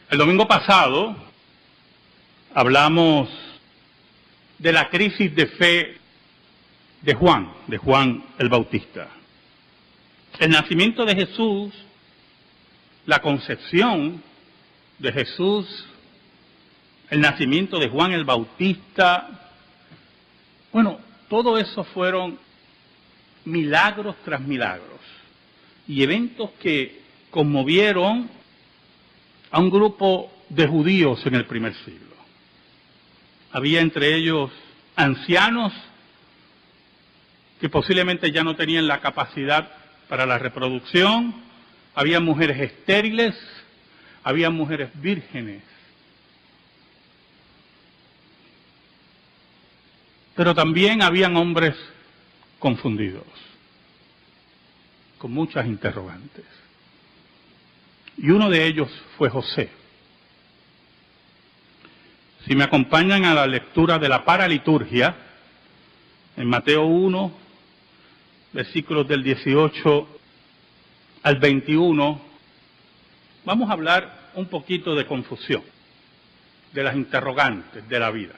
El domingo pasado hablamos de la crisis de fe de Juan el Bautista. El nacimiento de Jesús, la concepción de Jesús, el nacimiento de Juan el Bautista, bueno, todo eso fueron milagros tras milagros y eventos que conmovieron a un grupo de judíos en el primer siglo. Había entre ellos ancianos que posiblemente ya no tenían la capacidad para la reproducción, había mujeres estériles, había mujeres vírgenes. Pero también habían hombres confundidos, con muchas interrogantes. Y uno de ellos fue José. Si me acompañan a la lectura de la paraliturgia, en Mateo 1, versículos del 18 al 21, vamos a hablar un poquito de confusión, de las interrogantes de la vida.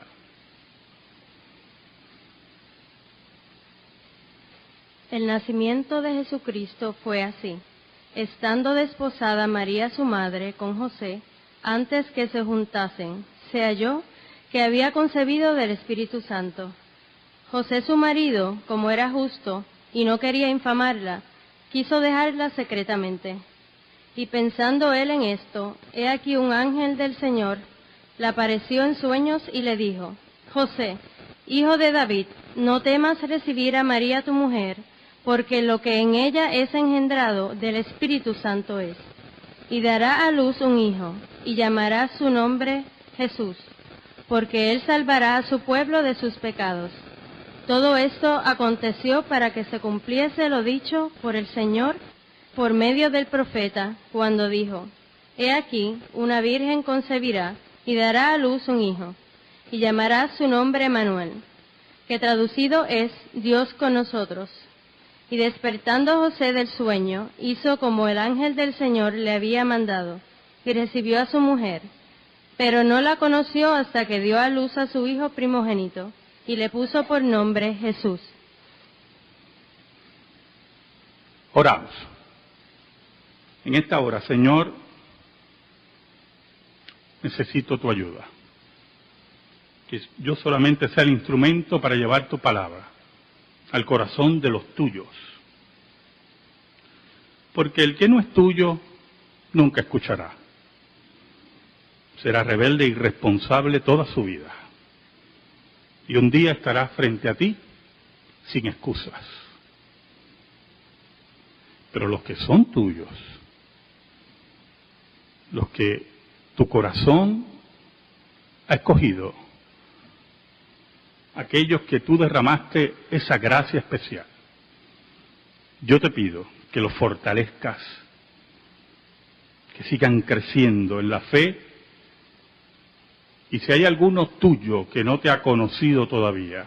El nacimiento de Jesucristo fue así. Estando desposada María su madre con José, antes que se juntasen, se halló que había concebido del Espíritu Santo. José su marido, como era justo y no quería infamarla, quiso dejarla secretamente. Y pensando él en esto, he aquí un ángel del Señor le apareció en sueños y le dijo: José, hijo de David, no temas recibir a María tu mujer, porque lo que en ella es engendrado del Espíritu Santo es. Y dará a luz un hijo, y llamará su nombre Jesús, porque él salvará a su pueblo de sus pecados. Todo esto aconteció para que se cumpliese lo dicho por el Señor por medio del profeta, cuando dijo: He aquí, una virgen concebirá, y dará a luz un hijo, y llamará su nombre Emmanuel, que traducido es Dios con nosotros. Y despertando José del sueño, hizo como el ángel del Señor le había mandado, y recibió a su mujer, pero no la conoció hasta que dio a luz a su hijo primogénito, y le puso por nombre Jesús. Oramos. En esta hora, Señor, necesito tu ayuda. Que yo solamente sea el instrumento para llevar tu palabra al corazón de los tuyos. Porque el que no es tuyo, nunca escuchará. Será rebelde e irresponsable toda su vida. Y un día estará frente a ti sin excusas. Pero los que son tuyos, los que tu corazón ha escogido, aquellos que tú derramaste esa gracia especial, yo te pido que los fortalezcas, que sigan creciendo en la fe, y si hay alguno tuyo que no te ha conocido todavía,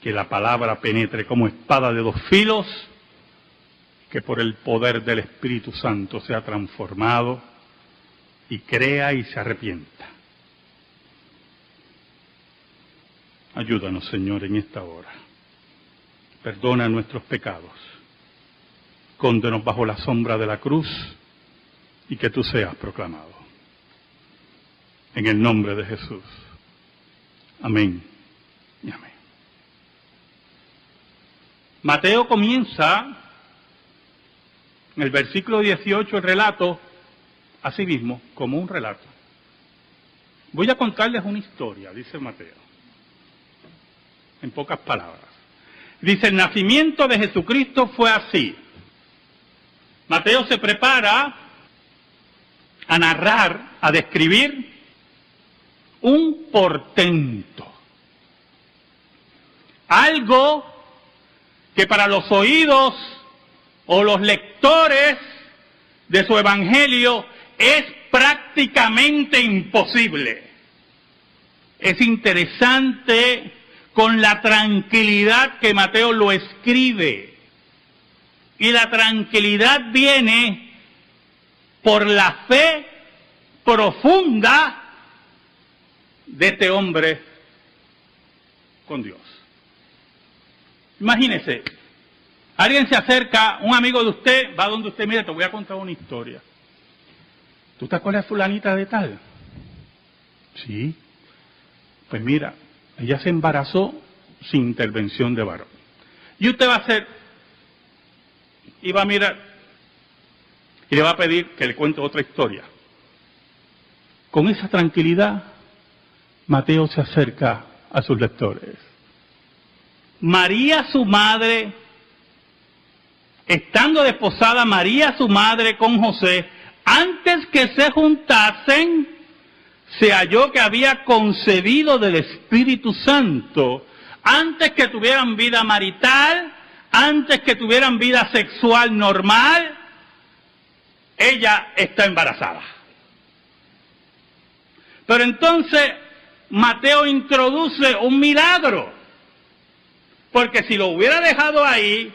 que la palabra penetre como espada de dos filos, que por el poder del Espíritu Santo sea transformado y crea y se arrepienta. Ayúdanos, Señor, en esta hora. Perdona nuestros pecados. Escóndenos bajo la sombra de la cruz y que tú seas proclamado. En el nombre de Jesús. Amén y amén. Mateo comienza en el versículo 18 el relato, así mismo, como un relato. Voy a contarles una historia, dice Mateo, en pocas palabras. Dice, el nacimiento de Jesucristo fue así. Mateo se prepara a narrar, a describir un portento. Algo que para los oídos o los lectores de su evangelio es prácticamente imposible. Es interesante con la tranquilidad que Mateo lo escribe. Y la tranquilidad viene por la fe profunda de este hombre con Dios. Imagínese, alguien se acerca, un amigo de usted, va donde usted, mira, te voy a contar una historia. ¿Tú te acuerdas de fulanita de tal? Sí. Pues mira, ella se embarazó sin intervención de varón. Y usted va a hacer, y va a mirar, y le va a pedir que le cuente otra historia. Con esa tranquilidad, Mateo se acerca a sus lectores. María, su madre, estando desposada María, su madre, con José, antes que se juntasen, se halló que había concebido del Espíritu Santo, antes que tuvieran vida marital, antes que tuvieran vida sexual normal, ella está embarazada. Pero entonces Mateo introduce un milagro, porque si lo hubiera dejado ahí,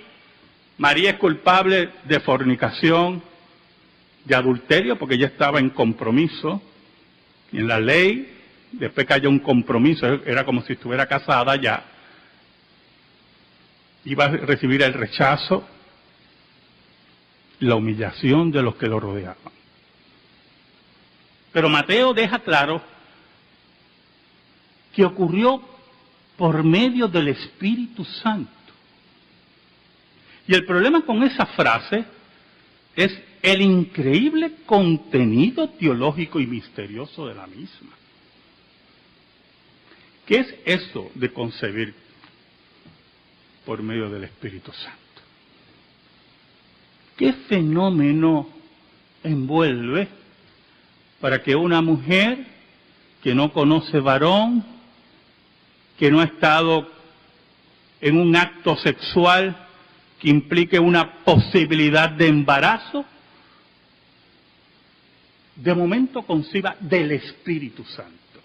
María es culpable de fornicación, de adulterio, porque ella estaba en compromiso, y en la ley, después que haya un compromiso, era como si estuviera casada ya, iba a recibir el rechazo, la humillación de los que lo rodeaban. Pero Mateo deja claro que ocurrió por medio del Espíritu Santo. Y el problema con esa frase es el increíble contenido teológico y misterioso de la misma. ¿Qué es eso de concebir por medio del Espíritu Santo? ¿Qué fenómeno envuelve para que una mujer que no conoce varón, que no ha estado en un acto sexual que implique una posibilidad de embarazo, de momento conciba del Espíritu Santo?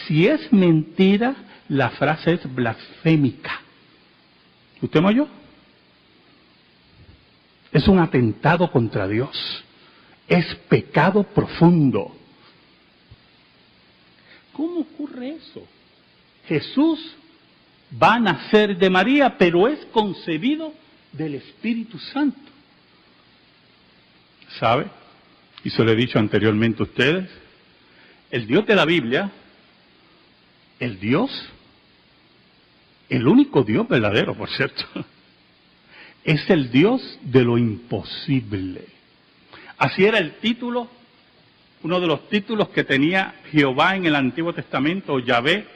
Si es mentira, la frase es blasfémica. ¿Usted me oyó? Es un atentado contra Dios. Es pecado profundo. ¿Cómo ocurre eso? Jesús va a nacer de María, pero es concebido del Espíritu Santo. ¿Sabe? Y se lo he dicho anteriormente a ustedes. El Dios de la Biblia, el Dios, el único Dios verdadero, por cierto, es el Dios de lo imposible. Así era el título, uno de los títulos que tenía Jehová en el Antiguo Testamento, o Yahvé,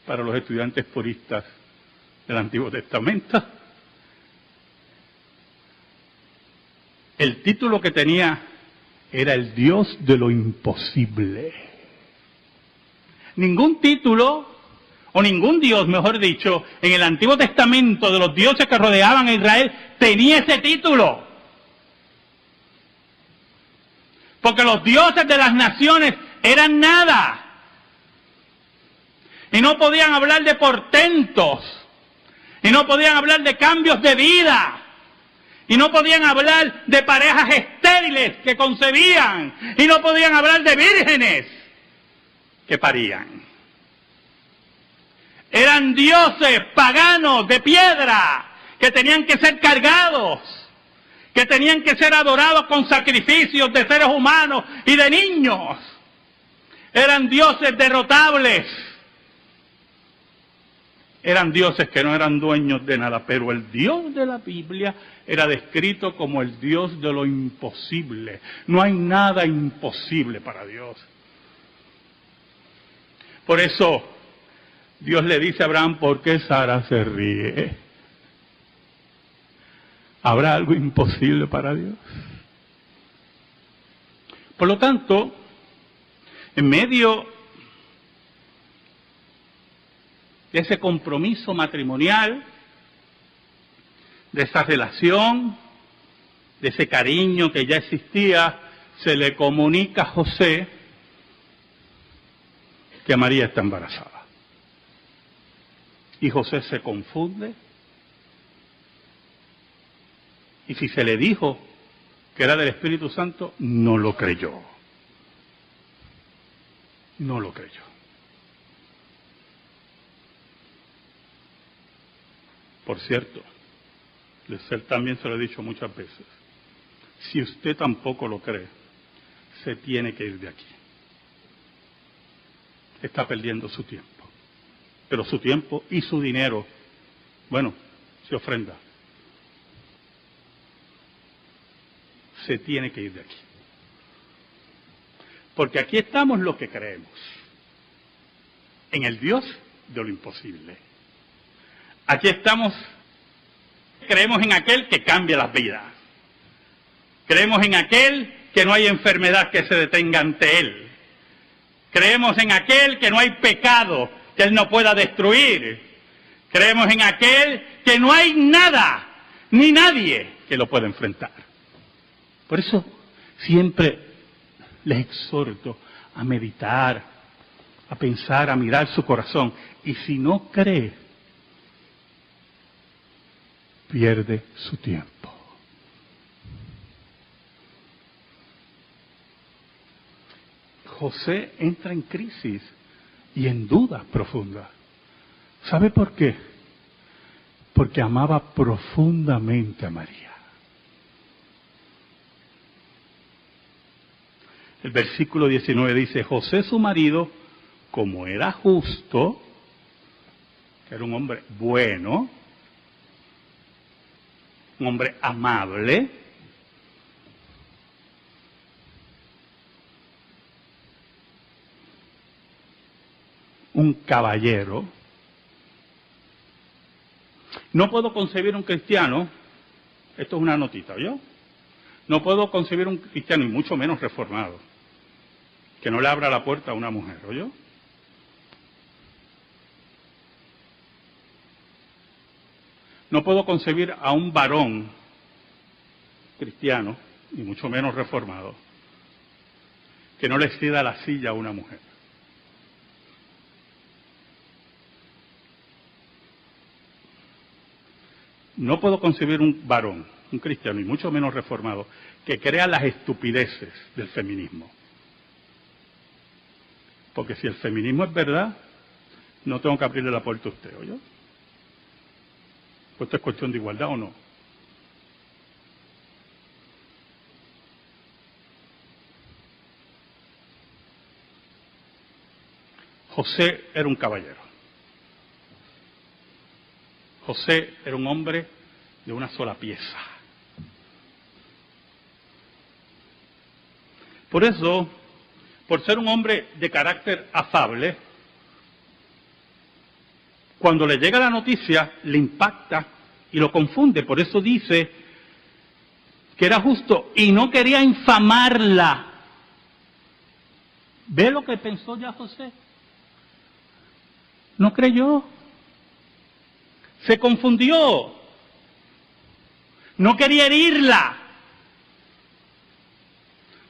para los estudiantes puristas del Antiguo Testamento. El título que tenía era el Dios de lo imposible. Ningún título, o ningún Dios, mejor dicho, en el Antiguo Testamento de los dioses que rodeaban a Israel, tenía ese título. Porque los dioses de las naciones eran nada. Y no podían hablar de portentos. Y no podían hablar de cambios de vida. Y no podían hablar de parejas estériles que concebían. Y no podían hablar de vírgenes que parían. Eran dioses paganos de piedra que tenían que ser cargados, que tenían que ser adorados con sacrificios de seres humanos y de niños. Eran dioses derrotables. Eran dioses que no eran dueños de nada, pero el Dios de la Biblia era descrito como el Dios de lo imposible. No hay nada imposible para Dios. Por eso Dios le dice a Abraham, ¿por qué Sara se ríe? ¿Habrá algo imposible para Dios? Por lo tanto, en medio de ese compromiso matrimonial, de esa relación, de ese cariño que ya existía, se le comunica a José que María está embarazada. Y José se confunde. Y si se le dijo que era del Espíritu Santo, no lo creyó. No lo creyó. Por cierto, él también se lo he dicho muchas veces, si usted tampoco lo cree, se tiene que ir de aquí. Está perdiendo su tiempo. Pero su tiempo y su dinero, bueno, se ofrenda. Se tiene que ir de aquí. Porque aquí estamos los que creemos. En el Dios de lo imposible. Aquí estamos, creemos en aquel que cambia las vidas. Creemos en aquel que no hay enfermedad que se detenga ante Él. Creemos en aquel que no hay pecado que Él no pueda destruir. Creemos en aquel que no hay nada, ni nadie que lo pueda enfrentar. Por eso siempre les exhorto a meditar, a pensar, a mirar su corazón. Y si no cree, pierde su tiempo. José entra en crisis y en dudas profundas. ¿Sabe por qué? Porque amaba profundamente a María. El versículo 19 dice, José su marido, como era justo, que era un hombre bueno, un hombre amable, un caballero. No puedo concebir un cristiano, esto es una notita, ¿yo? No puedo concebir un cristiano, y mucho menos reformado, que no le abra la puerta a una mujer, ¿oyó? No puedo concebir a un varón cristiano, y mucho menos reformado, que no le ceda la silla a una mujer. No puedo concebir un varón, un cristiano, y mucho menos reformado, que crea las estupideces del feminismo. Porque si el feminismo es verdad, no tengo que abrirle la puerta a usted, ¿oyó? Pues esto es cuestión de igualdad o no. José era un caballero. José era un hombre de una sola pieza. Por eso, por ser un hombre de carácter afable, cuando le llega la noticia, le impacta y lo confunde. Por eso dice que era justo y no quería infamarla. ¿Ve lo que pensó ya José? No creyó. Se confundió. No quería herirla.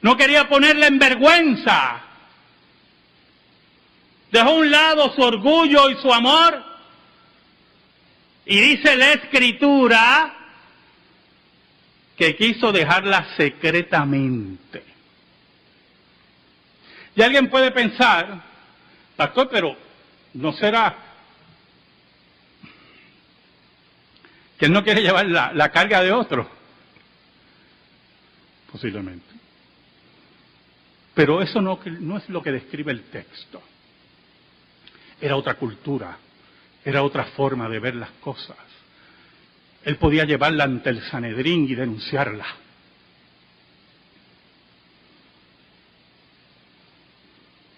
No quería ponerla en vergüenza. Dejó a un lado su orgullo y su amor. Y dice la Escritura que quiso dejarla secretamente. Y alguien puede pensar, pastor, pero ¿no será que él no quiere llevar la carga de otro? Posiblemente. Pero eso no es lo que describe el texto. Era otra cultura, era otra forma de ver las cosas. Él podía llevarla ante el Sanedrín y denunciarla.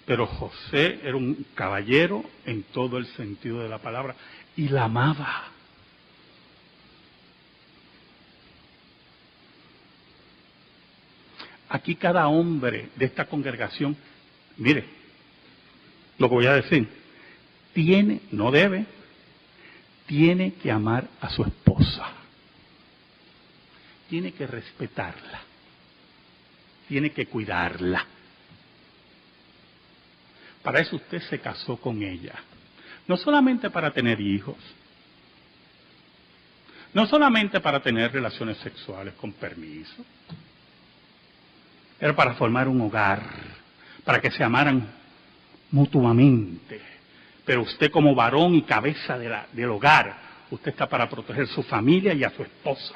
Pero José era un caballero en todo el sentido de la palabra y la amaba. Aquí cada hombre de esta congregación, mire, lo que voy a decir, no debe, tiene que amar a su esposa. Tiene que respetarla. Tiene que cuidarla. Para eso usted se casó con ella. No solamente para tener hijos. No solamente para tener relaciones sexuales con permiso. Era para formar un hogar, para que se amaran mutuamente. Pero usted como varón y cabeza del hogar, usted está para proteger a su familia y a su esposa.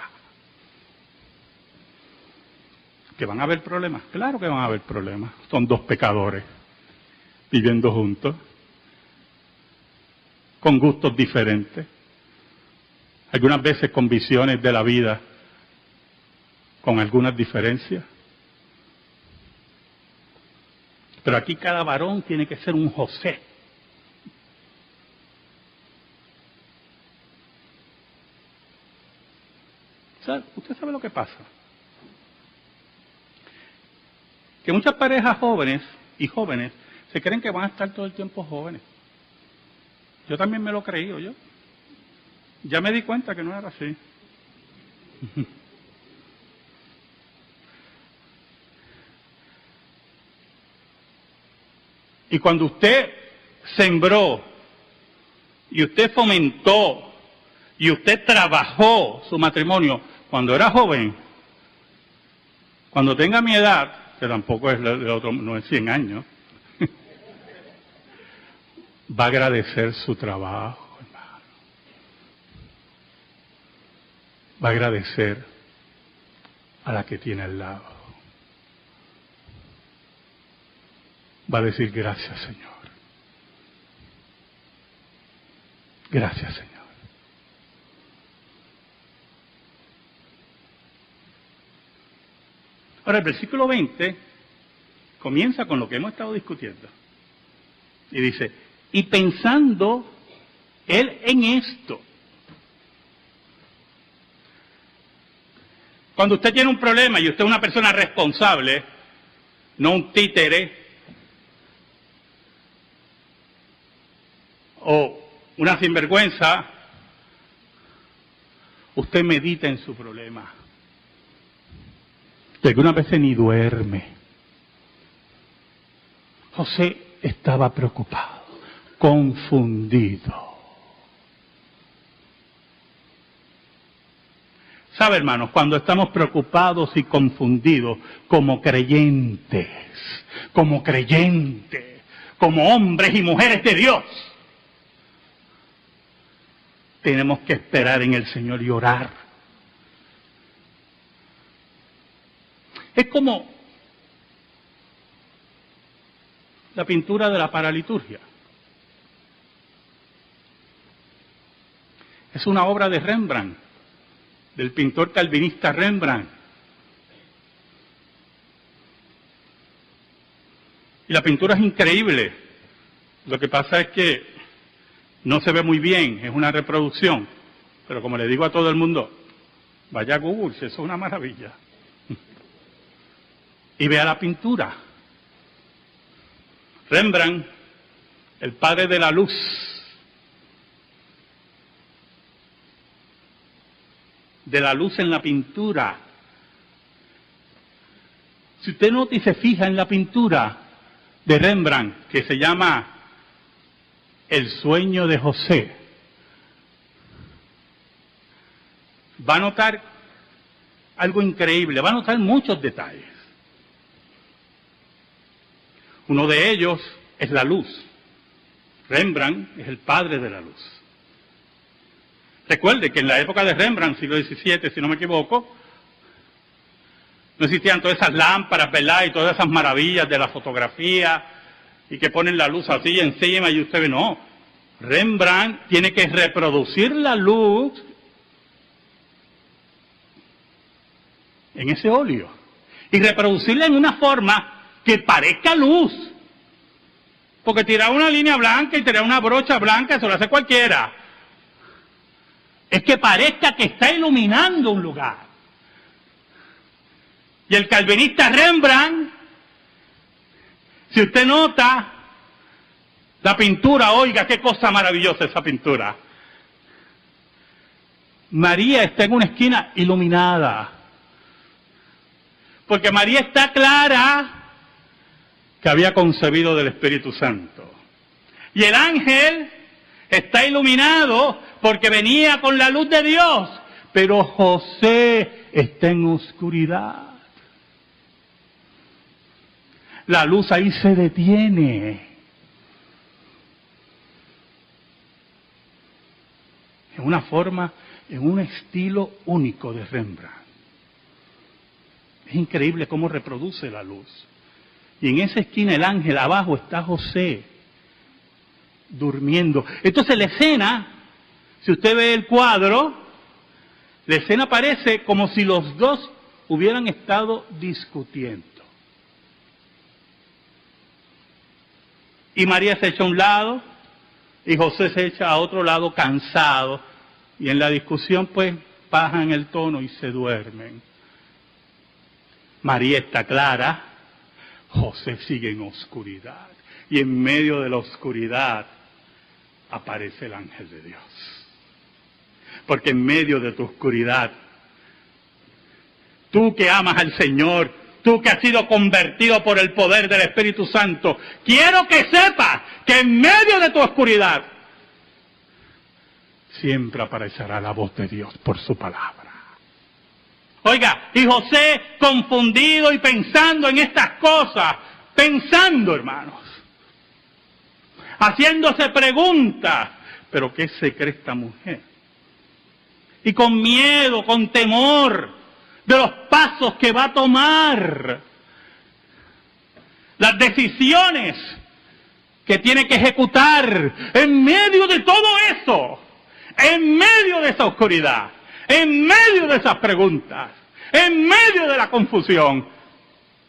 ¿Que van a haber problemas? Claro que van a haber problemas. Son dos pecadores viviendo juntos, con gustos diferentes, algunas veces con visiones de la vida, con algunas diferencias. Pero aquí cada varón tiene que ser un José. ¿Usted sabe lo que pasa? Que muchas parejas jóvenes y jóvenes se creen que van a estar todo el tiempo jóvenes. Yo también me lo creí, yo. Ya me di cuenta que no era así. Y cuando usted sembró, y usted fomentó, y usted trabajó su matrimonio cuando era joven, cuando tenga mi edad, que tampoco es no es 100 años, va a agradecer su trabajo, hermano. Va a agradecer a la que tiene al lado. Va a decir gracias, Señor. Gracias, Señor. Ahora, el versículo 20 comienza con lo que hemos estado discutiendo. Y dice, y pensando él en esto. Cuando usted tiene un problema y usted es una persona responsable, no un títere, o una sinvergüenza, usted medita en su problema. Y algunas veces ni duerme. José estaba preocupado, confundido. ¿Sabe, hermanos? Cuando estamos preocupados y confundidos como creyentes, como hombres y mujeres de Dios, tenemos que esperar en el Señor y orar. Es como la pintura de la paraliturgia. Es una obra de Rembrandt, del pintor calvinista Rembrandt. Y la pintura es increíble. Lo que pasa es que no se ve muy bien, es una reproducción. Pero como le digo a todo el mundo, vaya a Google, si eso es una maravilla. Y vea la pintura. Rembrandt, el padre de la luz. De la luz en la pintura. Si usted nota y se fija en la pintura de Rembrandt, que se llama El sueño de José, va a notar algo increíble, va a notar muchos detalles. Uno de ellos es la luz. Rembrandt es el padre de la luz. Recuerde que en la época de Rembrandt, siglo XVII, si no me equivoco, no existían todas esas lámparas, ¿verdad? Y todas esas maravillas de la fotografía, y que ponen la luz así encima y usted ve, no. Rembrandt tiene que reproducir la luz en ese óleo. Y reproducirla en una forma que parezca luz. Porque tirar una línea blanca y tirar una brocha blanca, eso lo hace cualquiera. Es que parezca que está iluminando un lugar. Y el calvinista Rembrandt, si usted nota la pintura, oiga, qué cosa maravillosa esa pintura. María está en una esquina iluminada. Porque María está clara que había concebido del Espíritu Santo. Y el ángel está iluminado porque venía con la luz de Dios. Pero José está en oscuridad. La luz ahí se detiene. En una forma, en un estilo único de Rembrandt. Es increíble cómo reproduce la luz. Y en esa esquina el ángel, abajo está José, durmiendo. Entonces la escena, si usted ve el cuadro, la escena parece como si los dos hubieran estado discutiendo. Y María se echa a un lado, y José se echa a otro lado cansado, y en la discusión pues bajan el tono y se duermen. María está clara, José sigue en oscuridad, y en medio de la oscuridad aparece el ángel de Dios. Porque en medio de tu oscuridad, tú que amas al Señor, tú que has sido convertido por el poder del Espíritu Santo, quiero que sepas que en medio de tu oscuridad siempre aparecerá la voz de Dios por su palabra. Oiga, y José confundido y pensando en estas cosas, pensando, hermanos, haciéndose preguntas, pero ¿qué se cree esta mujer? Y con miedo, con temor de los pasos que va a tomar, las decisiones que tiene que ejecutar en medio de todo eso, en medio de esa oscuridad, en medio de esas preguntas, en medio de la confusión,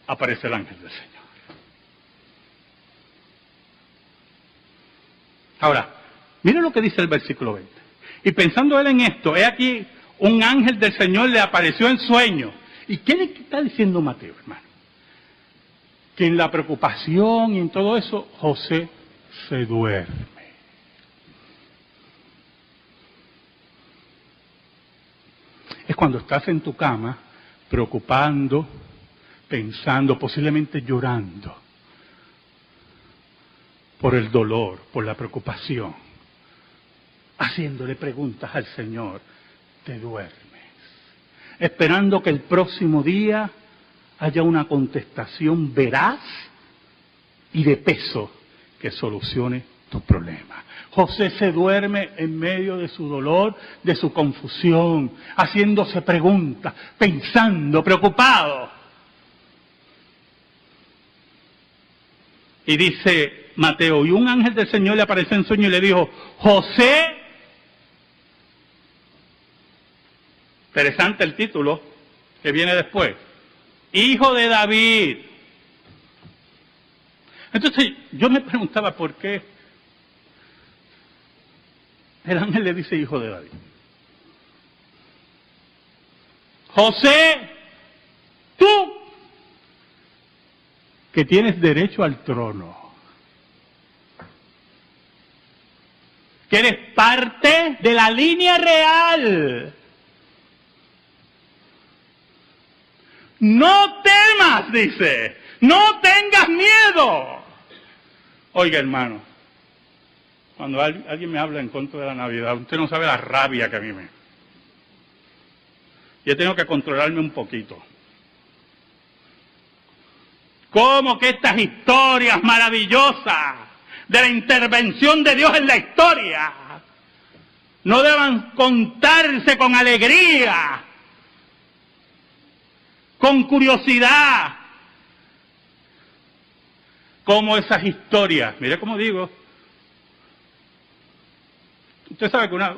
aparece el ángel del Señor. Ahora, miren lo que dice el versículo 20. Y pensando él en esto, he aquí un ángel del Señor le apareció en sueño. ¿Y qué le está diciendo Mateo, hermano? Que en la preocupación y en todo eso, José se duerme. Es cuando estás en tu cama, preocupando, pensando, posiblemente llorando, por el dolor, por la preocupación, haciéndole preguntas al Señor, te duermes, esperando que el próximo día haya una contestación veraz y de peso que solucione tu problema. José se duerme en medio de su dolor, de su confusión, haciéndose preguntas, pensando, preocupado. Y dice Mateo, y un ángel del Señor le apareció en sueño y le dijo, José, interesante el título que viene después, hijo de David. Entonces yo me preguntaba por qué el ángel le dice hijo de David. José, tú que tienes derecho al trono, que eres parte de la línea real, no temas, dice, no tengas miedo. Oiga, hermano, cuando alguien me habla en contra de la Navidad, usted no sabe la rabia que a mí me... Yo tengo que controlarme un poquito. ¿Cómo que estas historias maravillosas de la intervención de Dios en la historia no deban contarse con alegría, con curiosidad? Como esas historias, mire cómo digo, usted sabe que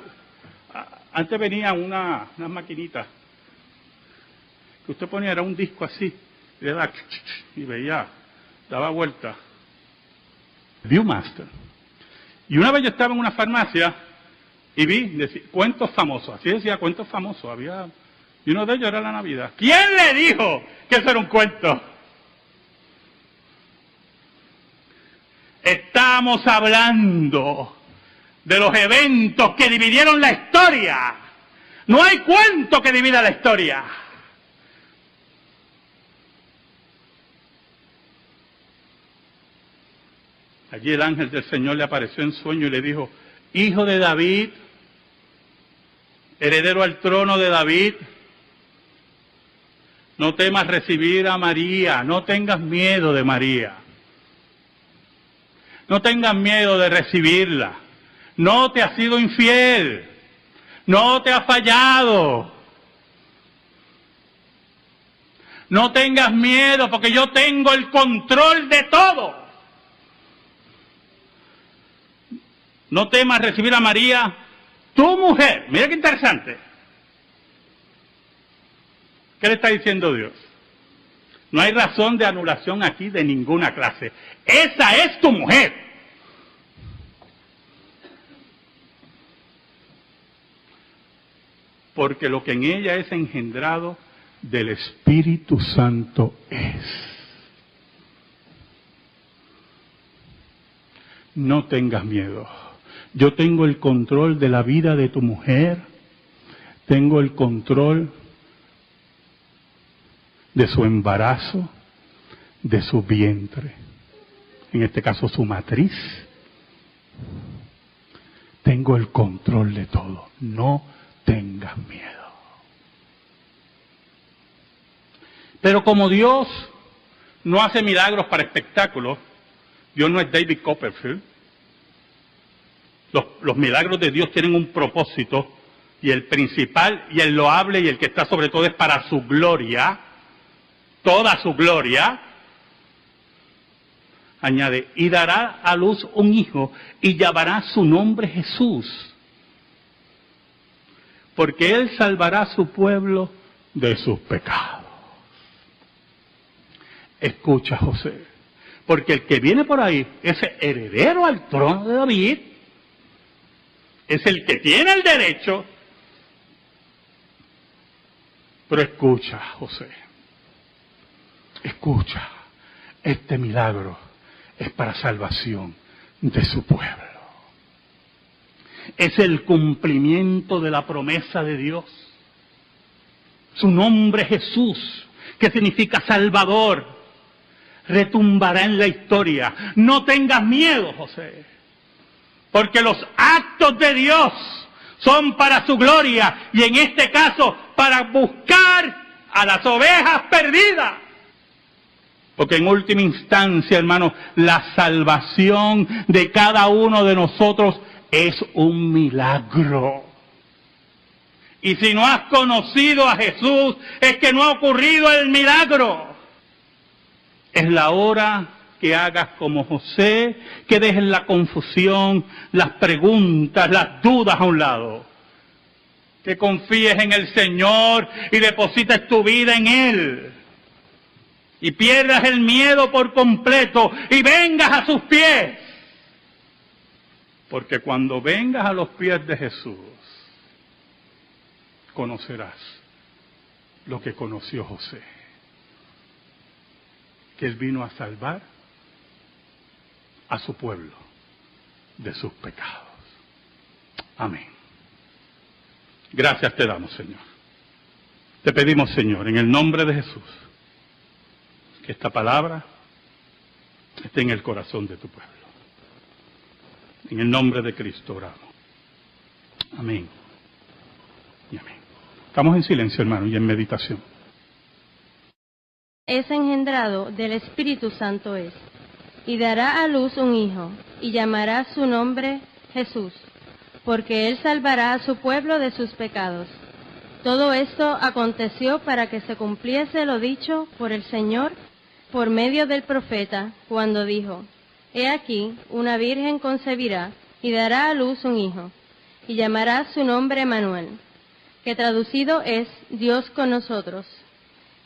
antes venía una maquinita que usted ponía, era un disco así, y le daba, y veía, daba vuelta, Viewmaster. Y una vez yo estaba en una farmacia y vi cuentos famosos, así decía, cuentos famosos, había, y uno de ellos era la Navidad. ¿Quién le dijo que eso era un cuento? Estamos hablando de los eventos que dividieron la historia. No hay cuento que divida la historia. Allí el ángel del Señor le apareció en sueño y le dijo, hijo de David, heredero al trono de David, No temas recibir a María, no tengas miedo de María. No tengas miedo de recibirla. No te ha sido infiel, no te ha fallado. No tengas miedo porque yo tengo el control de todo. No temas recibir a María, tu mujer. Mira qué interesante. ¿Qué le está diciendo Dios? No hay razón de anulación aquí de ninguna clase. Esa es tu mujer. Porque lo que en ella es engendrado del Espíritu Santo es. No tengas miedo. Yo tengo el control de la vida de tu mujer. Tengo el control de su embarazo, de su vientre, en este caso su matriz. Tengo el control de todo. No tengas miedo. Pero como Dios no hace milagros para espectáculos, Dios no es David Copperfield. Los milagros de Dios tienen un propósito, y el principal y el loable y el que está sobre todo es para su gloria. Toda su gloria, añade, y dará a luz un hijo y llamará su nombre Jesús, porque él salvará a su pueblo de sus pecados. Escucha, José, porque el que viene por ahí es heredero al trono de David, es el que tiene el derecho, pero escucha, José. Escucha, este milagro es para salvación de su pueblo. Es el cumplimiento de la promesa de Dios. Su nombre Jesús, que significa Salvador, retumbará en la historia. No tengas miedo, José, porque los actos de Dios son para su gloria y en este caso para buscar a las ovejas perdidas. Porque en última instancia, hermanos, la salvación de cada uno de nosotros es un milagro. Y si no has conocido a Jesús, es que no ha ocurrido el milagro. Es la hora que hagas como José, que dejes la confusión, las preguntas, las dudas a un lado. Que confíes en el Señor y deposites tu vida en Él. Y pierdas el miedo por completo y vengas a sus pies. Porque cuando vengas a los pies de Jesús, conocerás lo que conoció José. Que Él vino a salvar a su pueblo de sus pecados. Amén. Gracias te damos, Señor. Te pedimos, Señor, en el nombre de Jesús, que esta palabra esté en el corazón de tu pueblo. En el nombre de Cristo oramos. Amén. Y amén. Estamos en silencio, hermano, y en meditación. Es engendrado del Espíritu Santo es, y dará a luz un hijo, y llamará su nombre Jesús, porque él salvará a su pueblo de sus pecados. Todo esto aconteció para que se cumpliese lo dicho por el Señor por medio del profeta, cuando dijo: He aquí, una virgen concebirá y dará a luz un hijo, y llamará su nombre Emmanuel, que traducido es Dios con nosotros.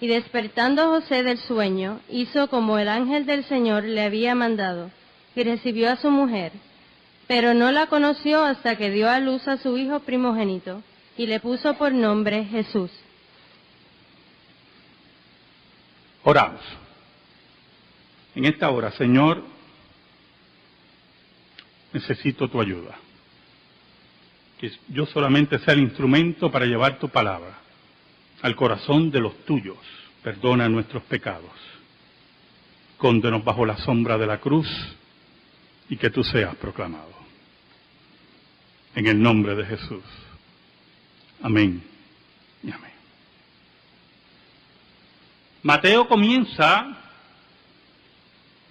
Y despertando José del sueño, hizo como el ángel del Señor le había mandado, y recibió a su mujer, pero no la conoció hasta que dio a luz a su hijo primogénito, y le puso por nombre Jesús. Oramos. En esta hora, Señor, necesito tu ayuda. Que yo solamente sea el instrumento para llevar tu palabra al corazón de los tuyos. Perdona nuestros pecados. Escóndenos bajo la sombra de la cruz y que tú seas proclamado. En el nombre de Jesús. Amén y amén. Mateo comienza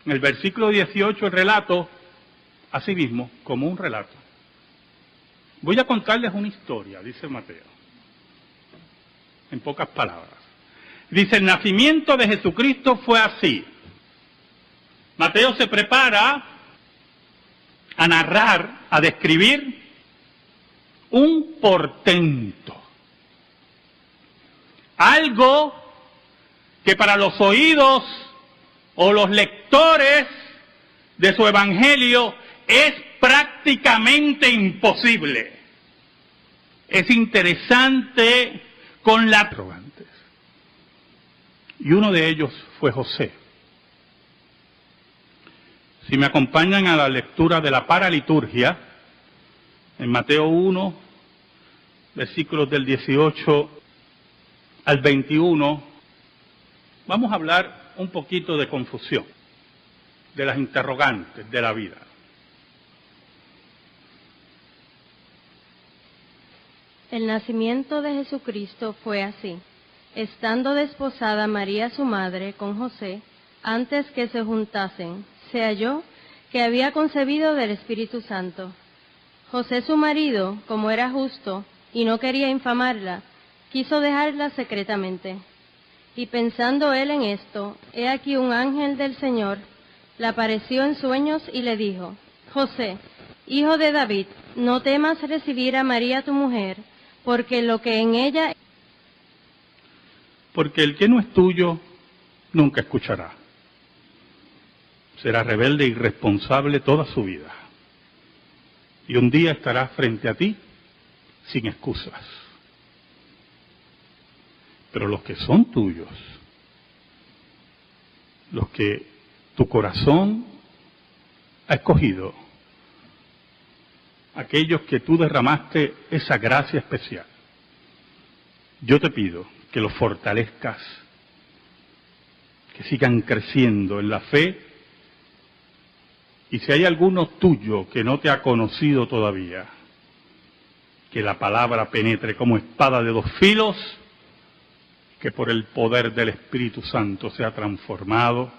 en el versículo 18 el relato, así mismo, como un relato. Voy a contarles una historia, dice Mateo, en pocas palabras. Dice, el nacimiento de Jesucristo fue así. Mateo se prepara a narrar, a describir un portento. Algo que para los oídos o los lectores de su evangelio es prácticamente imposible. Es interesante con las interrogantes. Y uno de ellos fue José. Si me acompañan a la lectura de la paraliturgia, en Mateo 1, versículos del 18 al 21, vamos a hablar un poquito de confusión, de las interrogantes de la vida. El nacimiento de Jesucristo fue así. Estando desposada María su madre con José, antes que se juntasen, se halló que había concebido del Espíritu Santo. José su marido, como era justo y no quería infamarla, quiso dejarla secretamente. Y pensando él en esto, he aquí un ángel del Señor le apareció en sueños y le dijo, José, hijo de David, no temas recibir a María tu mujer, porque lo que en ella... Porque el que no es tuyo, nunca escuchará. Será rebelde e irresponsable toda su vida. Y un día estará frente a ti sin excusas. Pero los que son tuyos, los que tu corazón ha escogido, aquellos que tú derramaste esa gracia especial, yo te pido que los fortalezcas, que sigan creciendo en la fe, y si hay alguno tuyo que no te ha conocido todavía, que la palabra penetre como espada de dos filos, que por el poder del Espíritu Santo sea transformado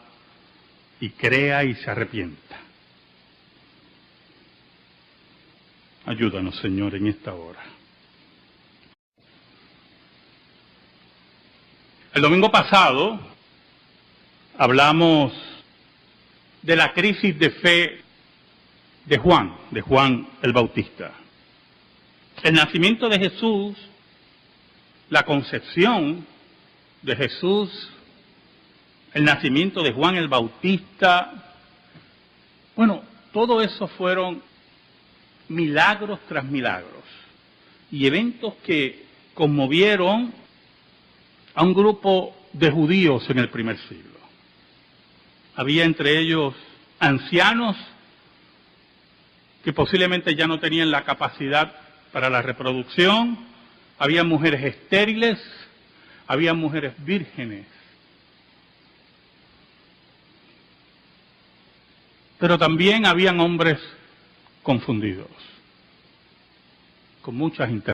y crea y se arrepienta. Ayúdanos, Señor, en esta hora. El domingo pasado hablamos de la crisis de fe de Juan el Bautista. El nacimiento de Jesús, la concepción de Jesús, el nacimiento de Juan el Bautista, bueno, todo eso fueron milagros tras milagros y eventos que conmovieron a un grupo de judíos en el primer siglo. Había entre ellos ancianos que posiblemente ya no tenían la capacidad para la reproducción, había mujeres estériles, había mujeres vírgenes. Pero también habían hombres confundidos, con muchas interrogantes.